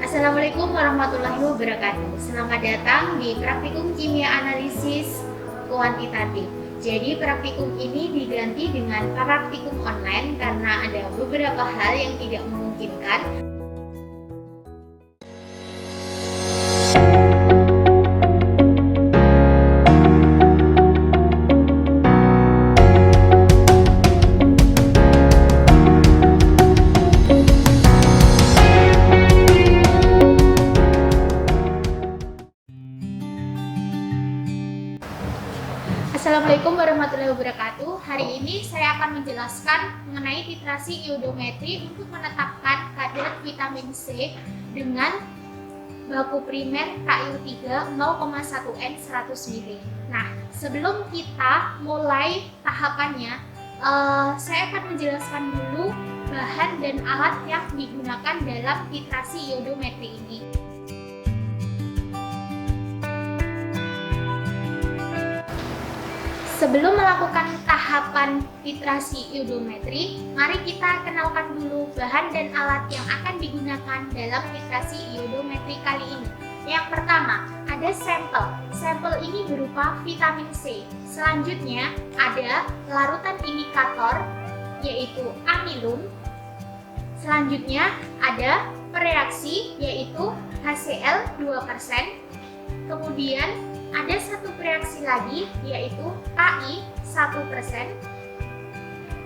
Assalamualaikum warahmatullahi wabarakatuh. Selamat datang di praktikum kimia analisis kuantitatif. Jadi praktikum ini diganti dengan praktikum online karena ada beberapa hal yang tidak memungkinkan. Assalamualaikum warahmatullahi wabarakatuh. Hari ini saya akan menjelaskan mengenai titrasi iodometri untuk menetapkan kadar vitamin C dengan baku primer KIO3 0,1 N 100 ml. Nah, sebelum kita mulai tahapannya, saya akan menjelaskan dulu bahan dan alat yang digunakan dalam titrasi iodometri ini. Sebelum melakukan tahapan titrasi iodometri, mari kita kenalkan dulu bahan dan alat yang akan digunakan dalam titrasi iodometri kali ini. Yang pertama, ada sampel. Sampel ini berupa vitamin C. Selanjutnya, ada larutan indikator, yaitu amilum. Selanjutnya, ada pereaksi, yaitu HCl 2%. Kemudian, ada satu reaksi lagi, yaitu Ki 1%.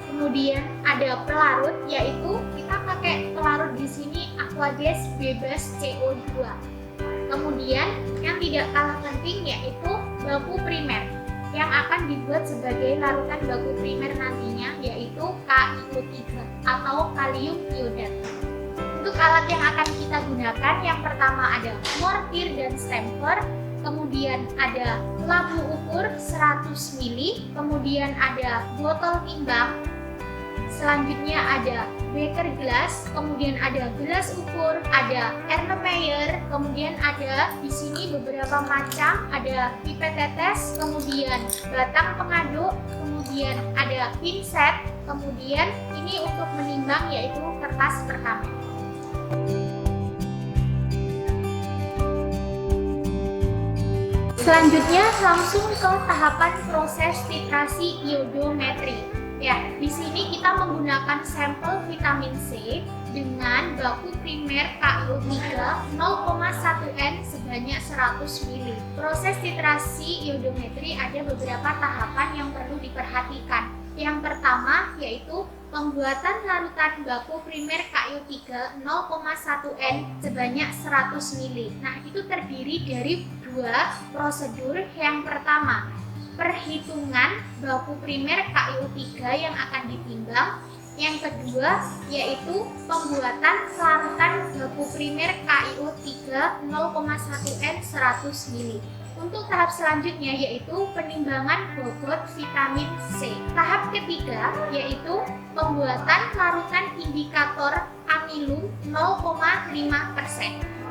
Kemudian ada pelarut, yaitu kita pakai pelarut di sini aquagas bebas CO2. Kemudian yang tidak kalah penting yaitu baku primer yang akan dibuat sebagai larutan baku primer nantinya, yaitu KiO3 atau kalium iodat. Untuk alat yang akan kita gunakan, yang pertama ada mortir dan stamper. Kemudian ada labu ukur 100 ml, kemudian ada botol timbang, selanjutnya ada beker gelas, kemudian ada gelas ukur, ada Erlenmeyer, kemudian ada di sini beberapa macam, ada pipet tetes, kemudian batang pengaduk, kemudian ada pinset, kemudian ini untuk menimbang yaitu kertas perkamen. Selanjutnya langsung ke tahapan proses titrasi iodometri. Ya, di sini kita menggunakan sampel vitamin C dengan baku primer KiO3 0,1 N sebanyak 100 ml. Proses titrasi iodometri ada beberapa tahapan yang perlu diperhatikan. Yang pertama yaitu pembuatan larutan baku primer KiO3 0,1 N sebanyak 100 ml. Nah, itu terdiri dari dua prosedur. Yang pertama, perhitungan baku primer KiO3 yang akan ditimbang. Yang kedua, yaitu pembuatan larutan baku primer KiO3 0,1 N 100 ml. Untuk tahap selanjutnya yaitu penimbangan bobot vitamin C. Tahap ketiga yaitu pembuatan larutan indikator amilum 0,5%.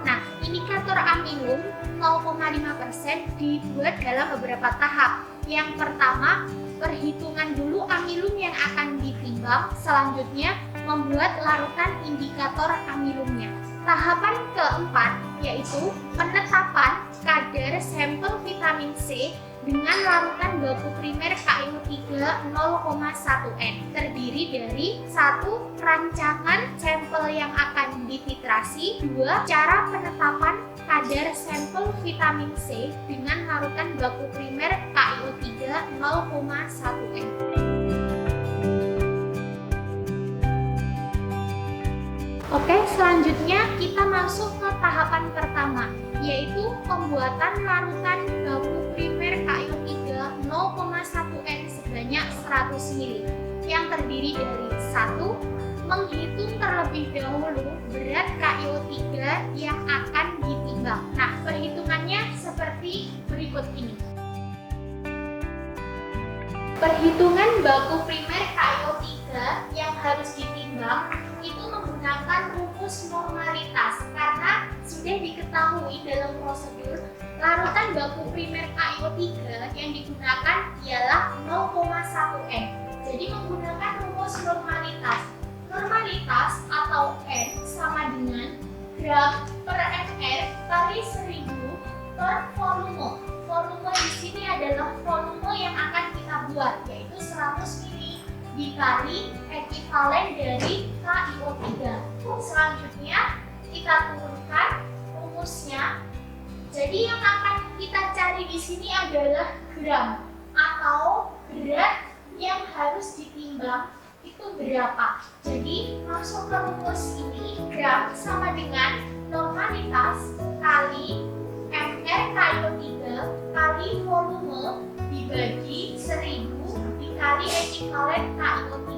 Nah, indikator amilum 0,5% dibuat dalam beberapa tahap. Yang pertama, perhitungan dulu amilum yang akan ditimbang, selanjutnya membuat larutan indikator amilumnya. Tahapan keempat yaitu penetapan kadar sampel vitamin C dengan larutan baku primer KiO3 0,1 N, terdiri dari satu, rancangan sampel yang akan dititrasi, dua, cara penetapan kadar sampel vitamin C dengan larutan baku primer KiO3 0,1 N. Oke, selanjutnya kita masuk ke tahapan pertama, yaitu pembuatan larutan baku primer KiO3 0,1 N sebanyak 100 ml yang terdiri dari satu, menghitung terlebih dahulu berat KiO3 yang akan ditimbang. Nah, perhitungannya seperti berikut ini. Perhitungan baku primer KiO3 yang harus ditimbang itu menggunakan rumus normalitas karena sudah diketahui dalam prosedur larutan baku primer KiO3 yang digunakan ialah 0,1 N. Jadi menggunakan rumus normalitas. Normalitas atau N sama dengan gram per ml kali 1000 per volume. Volume di sini adalah volume yang akan kita buat, yaitu 100 ml dikali ekivalen dari KiO3. Selanjutnya kita turunkan rumusnya. Jadi yang akan kita cari di sini adalah gram atau berat yang harus ditimbang itu berapa. Jadi masuk ke rumus ini, gram sama dengan normalitas kali mR KiO3 kali volume dibagi 1000 dikali ekivalen KiO3.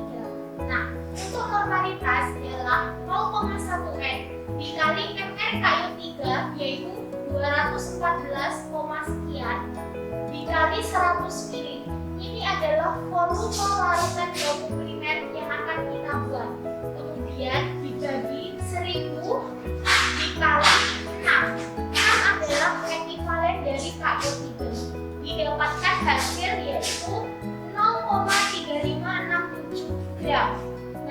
Nah, untuk normalitas adalah 0,1 N dikali mR KiO3 yaitu 214, sekian dikali 100 ml. Ini adalah volume larutan baku primer yang akan kita buat. Kemudian dibagi 1000 dikali 6. 6 adalah ekivalen dari KiO3. Didapatkan hasil yaitu 0,3567 gram.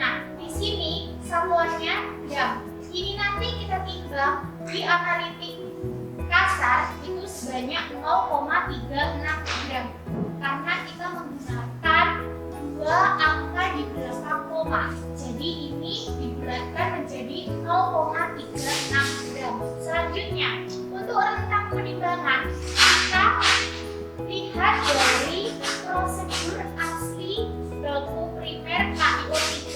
Nah, di sini satuannya gram. Ini nanti kita timbang di analitik kasar itu sebanyak 0,36 gram. Karena kita menggunakan dua angka di belakang koma. Jadi ini dibulatkan menjadi 0,36 gram. Selanjutnya, untuk rentang penimbangan, kita lihat dari prosedur asli baku primer KiO3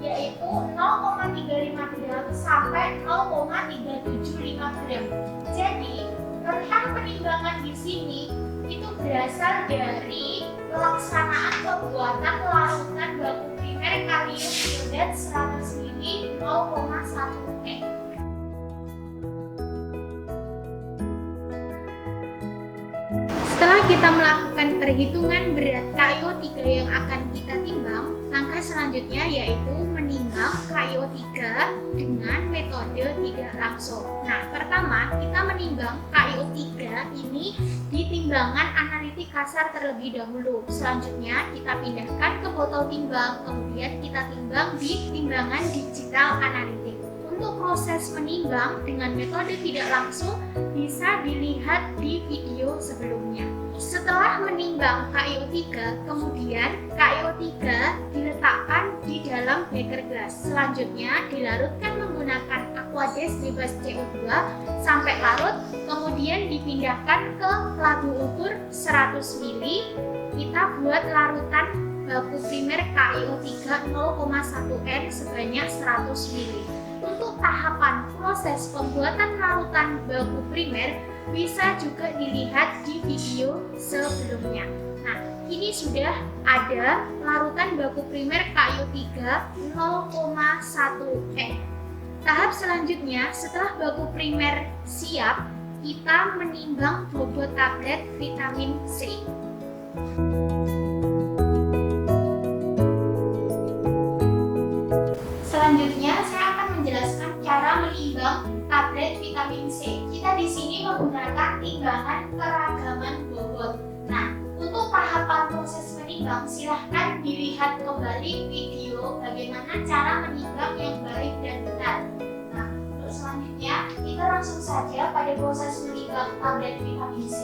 yaitu 0,35 gram sampai 0,375 gram. Jadi rentang penimbangan di sini itu berasal dari pelaksanaan pembuatan larutan baku primer kalium iodat 100 ml 0,1 N. Setelah kita melakukan perhitungan berat KiO3 yang akan kita timbang, langkah selanjutnya yaitu menimbang KiO3 dengan metode tidak langsung. Nah, pertama kita menimbang KiO3 ini di timbangan analitik kasar terlebih dahulu. Selanjutnya kita pindahkan ke botol timbang, kemudian kita timbang di timbangan digital analitik. Untuk proses menimbang dengan metode tidak langsung bisa dilihat di video sebelumnya. Setelah menimbang KiO3, kemudian KiO3 diletakkan di dalam beker gelas. Selanjutnya dilarutkan menggunakan aquades bebas CO2 sampai larut, kemudian dipindahkan ke labu ukur 100 ml. Kita buat larutan baku primer KiO3 0,1 N sebanyak 100 ml. Untuk tahapan proses pembuatan larutan baku primer bisa juga dilihat di video sebelumnya. Nah, ini sudah ada larutan baku primer KiO3 0,1 N. Tahap selanjutnya, setelah baku primer siap, kita menimbang bobot tablet vitamin C. Selanjutnya, saya akan menjelaskan cara menimbang tablet vitamin C. Kita di sini menggunakan timbangan keragaman bobot. Nah, untuk tahapan proses menimbang, silahkan dilihat kembali video bagaimana cara menimbang yang baik dan benar. Nah, untuk selanjutnya, kita langsung saja pada proses menimbang tablet vitamin C.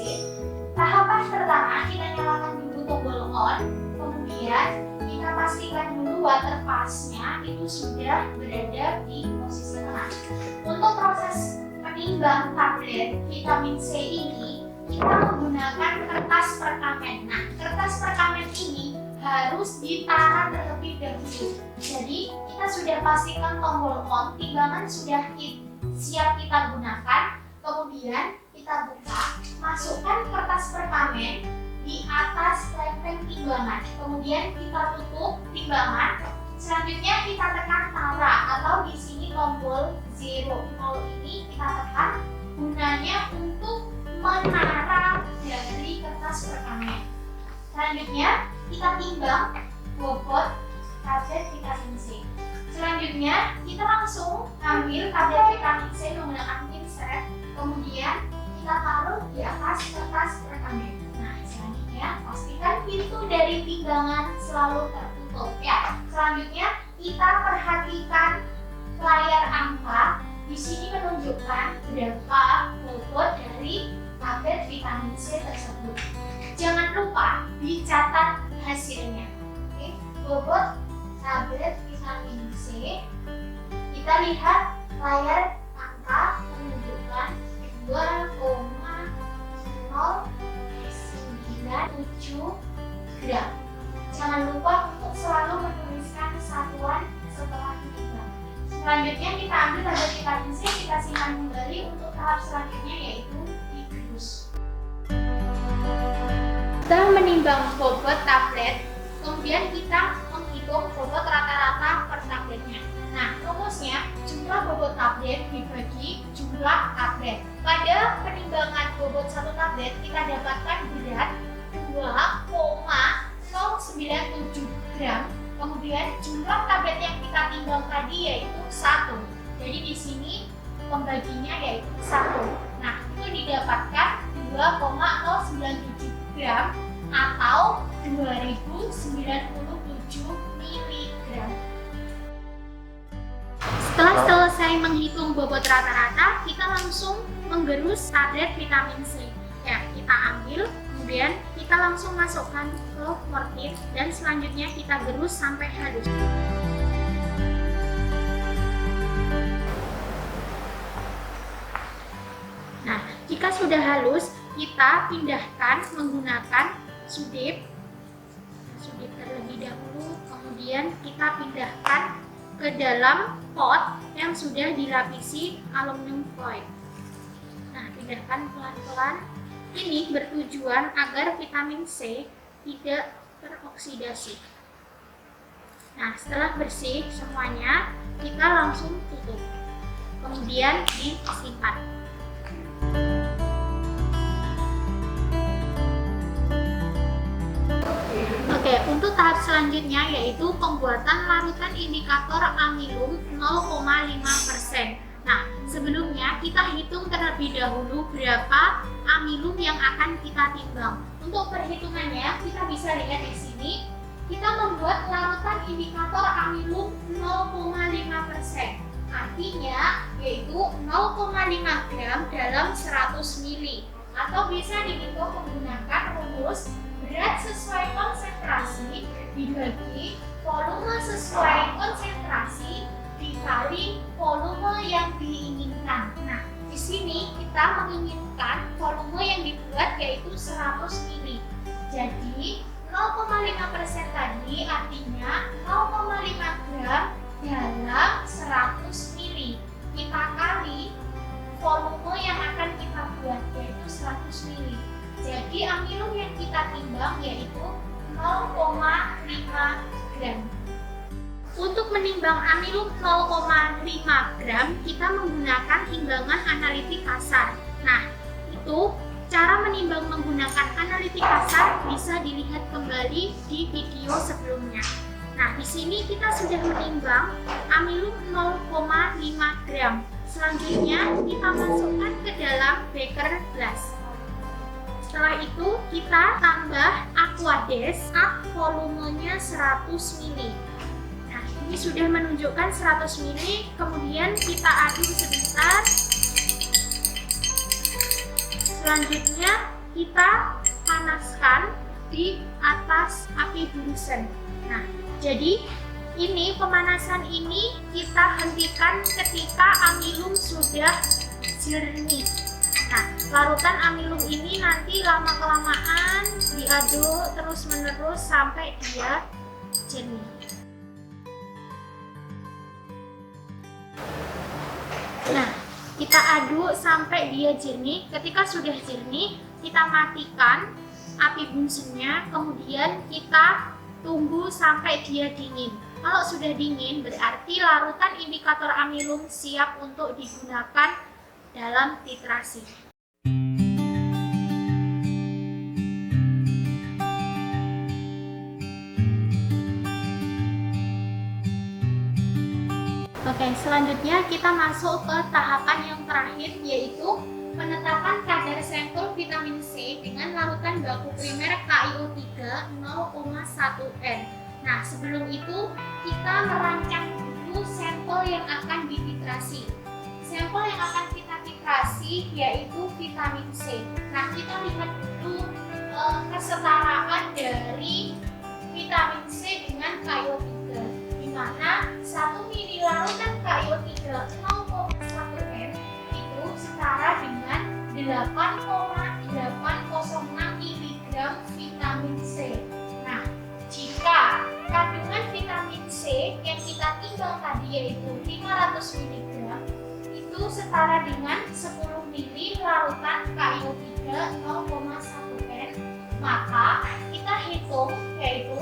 Tahapan pertama, kita nyalakan dulu tombol on, kemudian kita pastikan dulu water pass-nya itu sudah berada di posisi tengah. Untuk proses menimbang tablet vitamin C ini, kita menggunakan kertas perkamen. Nah, kertas perkamen ini harus ditaruh terlebih dahulu. Jadi, kita sudah pastikan tombol on, timbangan sudah siap kita gunakan. Kemudian, kita buka, masukkan kertas perkamen di atas lempeng timbangan. Kemudian kita tutup timbangan. Selanjutnya kita tekan tara atau di sini tombol 0 ini kita tekan, gunanya untuk menara dari kertas perkamen. Selanjutnya kita timbang bobot tablet vitamin C. Selanjutnya kita langsung ambil tablet vitamin C menggunakan pinset, kemudian kita taruh di atas kertas perkamen. Nah, selanjutnya pastikan pintu dari timbangan selalu tertutup ya. Selanjutnya kita perhatikan layar angka. Di sini menunjukkan menunjukkan berapa bobot dari tablet vitamin C tersebut. Jangan lupa dicatat hasilnya. Oke, bobot tablet vitamin C, kita lihat layar angka menunjukkan 2,097 gram. Jangan lupa untuk selalu menuliskan satuan setelah menimbang. Selanjutnya kita ambil tablet vitamin C, kita simpan kembali untuk tahap selanjutnya, yaitu digerus. Setelah menimbang bobot tablet, kemudian kita menghitung bobot rata-rata per tabletnya. Nah, rumusnya jumlah bobot tablet dibagi jumlah tablet. Pada penimbangan bobot satu tablet, kita dapatkan berat 2,097 gram. Kemudian jumlah tablet yang kita timbang tadi yaitu 1. Jadi di sini pembaginya yaitu 1. Nah, itu didapatkan 2,097 gram atau 2097 mg. Setelah selesai menghitung bobot rata-rata, kita langsung menggerus tablet vitamin C. Ya, kita ambil, kemudian kita langsung masukkan ke mortir dan selanjutnya kita gerus sampai halus. Nah, jika sudah halus, kita pindahkan menggunakan sudip terlebih dahulu, kemudian kita pindahkan ke dalam pot yang sudah dilapisi aluminium foil. Nah, pindahkan pelan-pelan. Ini bertujuan agar vitamin C tidak teroksidasi. Nah, setelah bersih semuanya, kita langsung tutup. Kemudian disimpan. Oke, untuk tahap selanjutnya yaitu pembuatan larutan indikator amilum 0,5%. Nah, sebelumnya kita hitung terlebih dahulu berapa amilum yang akan kita timbang. Untuk perhitungannya, kita bisa lihat di sini. Kita membuat larutan indikator amilum 0,5%. Artinya yaitu 0,5 gram dalam 100 ml. Atau bisa dihitung menggunakan rumus berat sesuai konsentrasi dibagi volume sesuai konsentrasi dikali volume yang diinginkan. Nah, di sini kita menginginkan volume yang dibuat yaitu 100 ml. Jadi 0,5% tadi artinya 0,5 gram dalam 100 ml. Kita kali volume yang akan kita buat yaitu 100 ml. Jadi amilum yang kita timbang yaitu 0,5 gram. Untuk menimbang amilum 0,5 gram, kita menggunakan timbangan analitik kasar. Nah, itu cara menimbang menggunakan analitik kasar bisa dilihat kembali di video sebelumnya. Nah, di sini kita sudah menimbang amilum 0,5 gram. Selanjutnya kita masukkan ke dalam beker gelas. Setelah itu kita tambah aquades, volumenya 100 ml. Nah, ini sudah menunjukkan 100 ml, kemudian kita aduk sebentar. Selanjutnya kita panaskan di atas api Bunsen. Nah, jadi ini pemanasan ini kita hentikan ketika amilum sudah jernih. Nah, larutan amilum ini nanti lama-kelamaan diaduk terus-menerus sampai dia jernih. Nah, kita aduk sampai dia jernih. Ketika sudah jernih, kita matikan api bunsennya, kemudian kita tunggu sampai dia dingin. Kalau sudah dingin, berarti larutan indikator amilum siap untuk digunakan dalam titrasi. Oke, selanjutnya kita masuk ke tahapan yang terakhir, yaitu penetapan kadar sampel vitamin C dengan larutan baku primer KIO3 0,1 N. Nah, sebelum itu kita merancang dulu sampel yang akan dititrasi. Sampel yang akan kita konsentrasi yaitu vitamin C. Nah, kita lihat dulu kesetaraan dari vitamin C dengan KO3, di mana 1 ml larutan KO3 0,1 m itu setara dengan 8,806 mg vitamin C. Nah, jika kandungan vitamin C yang kita timbang tadi yaitu 500 mg itu setara dengan 10 ml larutan KO3 0,1 m, maka kita hitung yaitu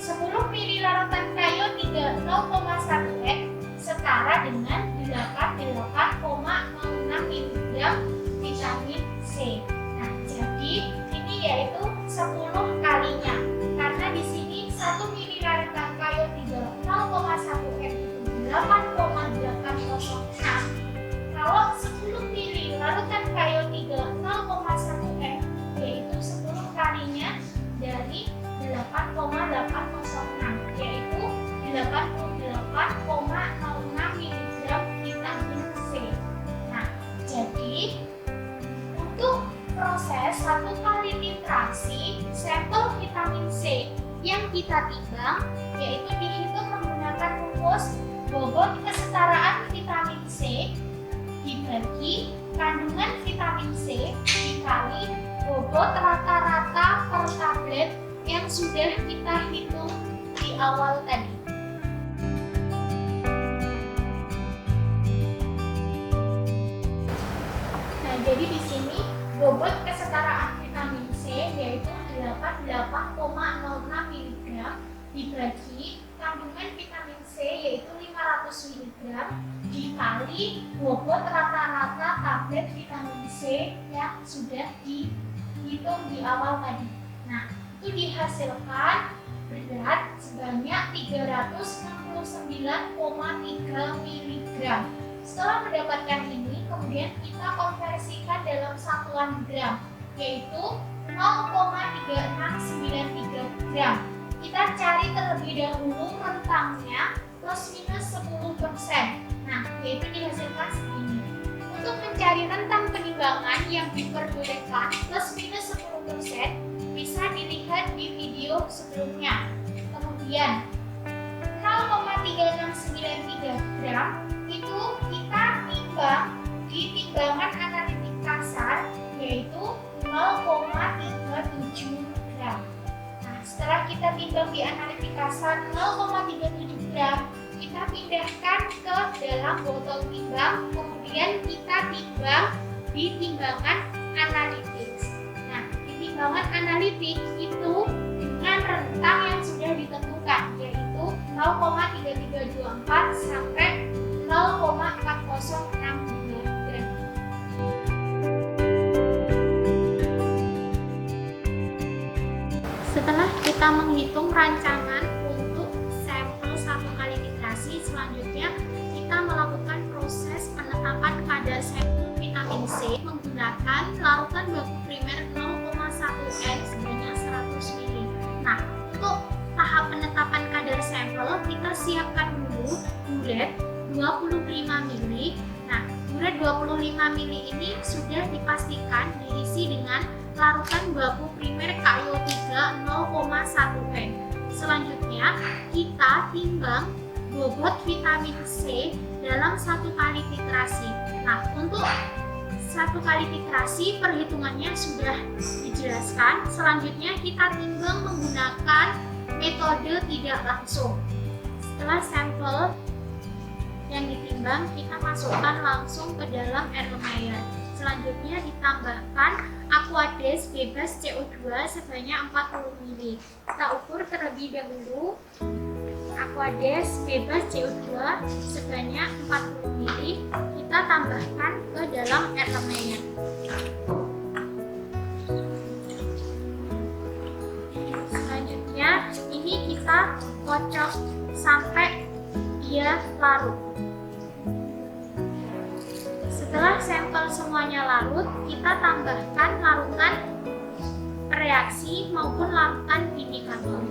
10 ml larutan KO3 0,1 m setara dengan 88,06 mg vitamin C. Nah, jadi ini yaitu 10 kalinya. Karena di sini 1 ml larutan KO3 0,1 m itu 8,806. Kalau 10 ml larutan KO3 0,1 m yaitu 10 kalinya dari 8,806 yaitu 88,06 mg vitamin C. Nah, jadi untuk proses 1 kali titrasi sampel vitamin C yang kita timbang yaitu dihitung menggunakan rumus bobot kesetaraan vitamin C dibagi kandungan vitamin C dikali bobot rata-rata per tablet yang sudah kita hitung di awal tadi. Nah, jadi di sini bobot kesetaraan vitamin C yaitu 88,06 mg dibagi kandungan vitamin C yaitu 500 mg dikali bobot rata-rata tablet vitamin C yang sudah dihitung di awal tadi. Nah, itu dihasilkan berat sebanyak 369,3 mg. Setelah mendapatkan ini, kemudian kita konversikan dalam satuan gram, yaitu 0,3693 gram. Kita cari terlebih dahulu rentangnya plus minus 10%. Nah, yaitu dihasilkan segini. Untuk mencari rentang penimbangan yang diperbolehkan plus minus 10%, bisa dilihat di video sebelumnya. Kemudian 0,3693 gram itu kita timbang di timbangan analitik kasar yaitu 0,37 gram. Nah, setelah kita timbang di analitik kasar 0,37 gram, kita pindahkan ke dalam botol timbang, kemudian kita timbang di timbangan analitik. Nah, di timbangan analitik itu dengan rentang yang sudah ditentukan yaitu 0,3324 sampai 0,4062 gram. Setelah kita menghitung rancangan untuk sampel 1 kali titrasi, selanjutnya kita melakukan proses penetapan kadar sampel vitamin C menggunakan larutan baku primer 0,1 n sebanyak 100 ml. Nah, untuk tahap penetapan kadar sampel kita siapkan dulu buret 25 ml. Nah, buret 25 ml ini sudah dipastikan diisi dengan larutan baku primer KO3 0,1 n. Selanjutnya, kita timbang bobot vitamin C dalam 1 kali titrasi. Nah, untuk 1 kali titrasi perhitungannya sudah dijelaskan. Selanjutnya kita timbang menggunakan metode tidak langsung. Setelah sampel yang ditimbang, kita masukkan langsung ke dalam Erlenmeyer. Selanjutnya ditambahkan Aquades bebas CO2 sebanyak 40 ml. Kita ukur terlebih dahulu Aquades bebas CO2 sebanyak 40 ml. Kita tambahkan ke dalam Erlenmeyer. Selanjutnya ini kita kocok sampai dia larut. Setelah sampel semuanya larut, kita tambahkan larutan reaksi maupun larutan indikator.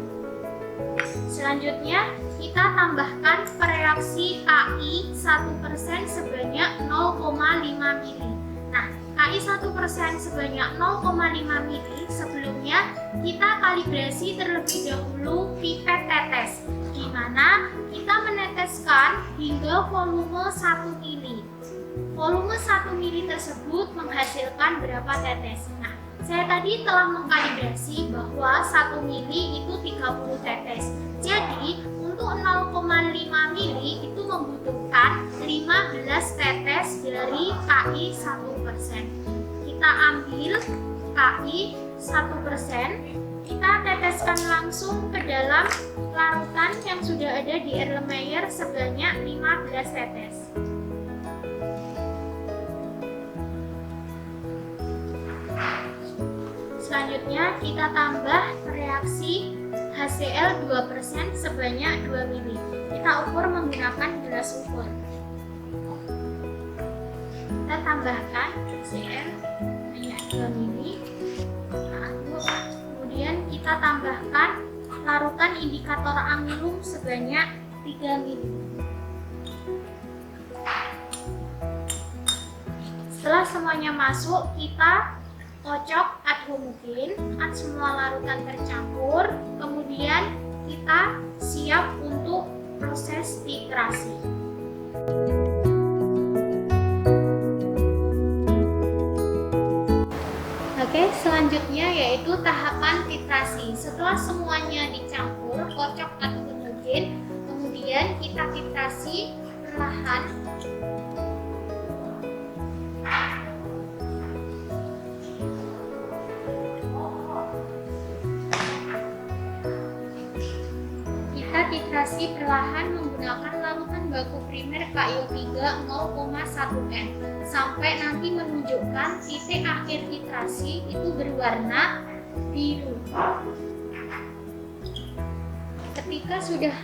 Selanjutnya, kita tambahkan reaksi KI 1% sebanyak 0,5 mili. Nah, KI 1% sebanyak 0,5 mili. Sebelumnya kita kalibrasi terlebih dahulu pipet tetes, di mana kita meneteskan hingga volume 1 mili. Volume 1 mili tersebut menghasilkan berapa tetes? Nah, saya tadi telah mengkalibrasi bahwa 1 mili itu 30 tetes. Jadi, untuk 0,5 mili itu membutuhkan 15 tetes dari KI 1%. Kita ambil KI 1%, kita teteskan langsung ke dalam larutan yang sudah ada di Erlenmeyer sebanyak 15 tetes. Selanjutnya kita tambah reaksi HCl 2% sebanyak 2 mili. Kita ukur menggunakan gelas ukur. Kita tambahkan HCl sebanyak 2 mili. Kemudian kita tambahkan larutan indikator amilum sebanyak 3 mili. Setelah semuanya masuk, kita kocok ad homogen, semua larutan tercampur, kemudian kita siap untuk proses titrasi. Oke, selanjutnya yaitu tahapan titrasi. Setelah semuanya dicampur, kocok ad homogen, kemudian kita titrasi perlahan. Titrasi perlahan menggunakan larutan baku primer KiO3 0,1 n sampai nanti menunjukkan titik akhir titrasi itu berwarna biru. Ketika sudah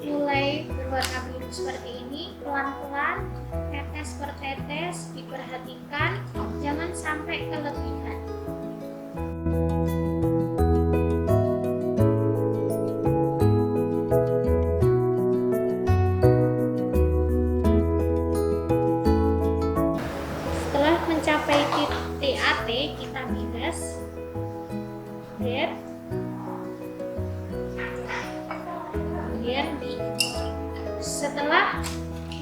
mulai berwarna biru seperti ini, pelan-pelan tetes per tetes diperhatikan, jangan sampai kelebihan. Mencapai titik AT, kita bilas kemudian setelah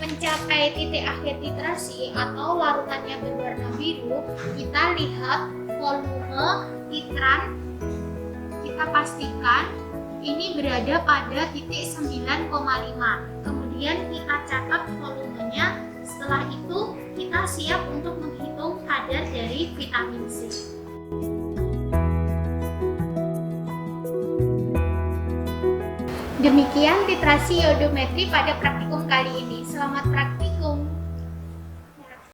mencapai titik akhir titrasi atau larutannya berwarna biru, kita lihat volume titran, kita pastikan ini berada pada titik 9,5. Kemudian kita catat volumenya. Setelah itu kita siap untuk menghitung kadar dari vitamin C. Demikian titrasi iodometri pada praktikum kali ini. Selamat praktikum.